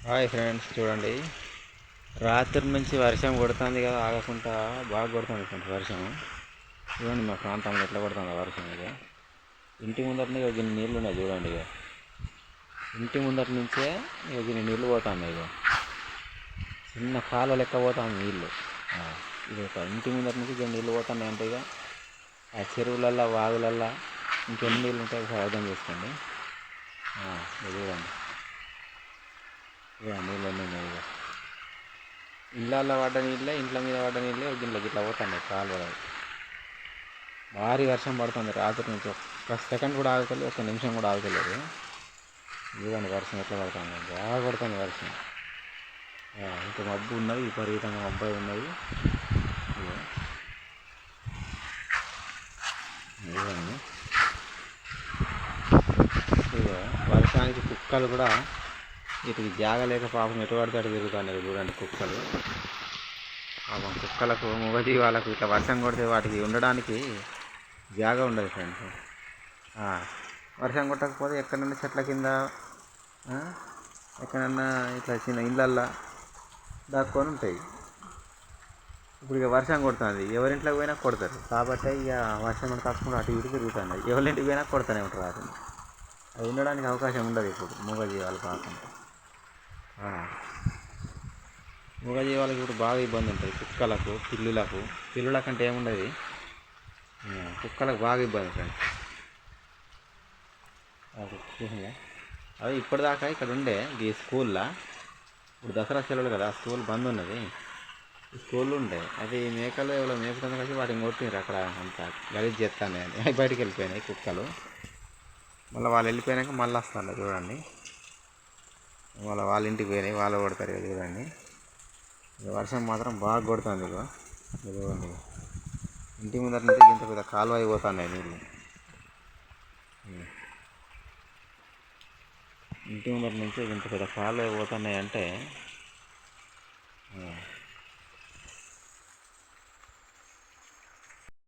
Hi friends, చూడండి. రాత్రి నుంచి వర్షం కొడుతుంది కదా, ఆగకుండా బాగా కొడుతుంది ఫ్రెండ్స్ వర్షం. చూడండి మా ప్రాంతంలో ఎట్లా కొడుతుంది వర్షం. ఇక ఇంటి ముందరనే ఇక గిన్ని నీళ్ళు ఉన్నాయి చూడండి. ఇక ఇంటి ముందర నుంచే ఇక గిన్ని నీళ్ళు పోతున్నాయి. ఇక చిన్న కాలువ లెక్క పోతాను నీళ్ళు. ఇది ఒక ఇంటి ముందర నుంచి ఇక నీళ్ళు పోతున్నాయి అంటే ఇక ఆ చెరువులల్లో వాగులల్లో ఇంకెన్ని నీళ్ళు ఉంటాయి ఒకసారి అర్థం చేసుకోండి. ఇది చూడండి, ఇక నీళ్ళు ఉన్నాయి. ఇక ఇళ్ళల్లో పడ్డ నీళ్ళే, ఇంట్ల మీద పడ్డ నీళ్ళే గిన్నెలకి ఇట్లా పోతున్నాయి కాలువలు. భారీ వర్షం పడుతుంది రాత్రి నుంచి. ఒక్క సెకండ్ కూడా ఆగుతలేదు, ఒక్క నిమిషం కూడా ఆగుతలేదు. ఇదిగోండి వర్షం ఎట్లా పడుతుంది, బాగా పడుతుంది వర్షం. ఇంకా మబ్బు ఉన్నది, విపరీతంగా మబ్బు ఉన్నది. ఇదిగోండి, ఇక వర్షానికి కుక్కలు కూడా వీటికి జాగలేక పాపం ఎటు పడితే అటు తిరుగుతున్నాయి చూడండి కుక్కలు. పాపం కుక్కలకు, మూగజీవాలకు ఇట్లా వర్షం కొడితే వాటికి ఉండడానికి జాగా ఉండదు ఫ్రెండ్స్. వర్షం కొట్టకపోతే ఎక్కడన్నా చెట్ల కింద, ఎక్కడన్నా ఇట్లా చిన్న ఇళ్ళల్లో దాక్కొని ఉంటాయి. ఇప్పుడు ఇక వర్షం కొడుతుంది, ఎవరింట్లోకి పోయినా కొడతారు కాబట్టి ఇక వర్షం కాకుండా అటు ఇటు తిరుగుతున్నాయి. ఎవరింటికి పోయినా కొడుతూనే ఉంటారు. అది ఉండడానికి అవకాశం ఉండదు ఇప్పుడు మూగజీవాలు కాకుండా. మూగజీవాలకు ఇప్పుడు బాగా ఇబ్బంది ఉంటుంది. కుక్కలకు, పిల్లుల కంటే ఏముండదు, కుక్కలకు బాగా ఇబ్బంది ఫ్రెండ్స్. అది ఇప్పటిదాకా ఇక్కడ ఉండే ఈ స్కూల్లో, ఇప్పుడు దసరా సెలవులు కదా, స్కూల్ బంద్ ఉన్నది. స్కూల్ ఉండే అది మేకలు ఎవరో మేపుతుంది కలిసి వాటిని కొట్టినారు. అక్కడ అంత గలీజ్ చేస్తానే అని అవి బయటికి వెళ్ళిపోయినాయి కుక్కలు. మళ్ళీ వాళ్ళు వెళ్ళిపోయినాక మళ్ళీ వస్తారు చూడండి. మళ్ళీ వాళ్ళ ఇంటికి పోయినాయి, వాళ్ళు కొడతారు ఇక చూడండి. వర్షం మాత్రం బాగా కొడుతుంది. ఇదిగోండి, ఇంటి ముందర నుంచి ఇంత పెద్ద కాలువ అయిపోతున్నాయి నీళ్ళు. ఇంటి ముందర నుంచి ఇంత పెద్ద కాలువ అయిపోతున్నాయి అంటే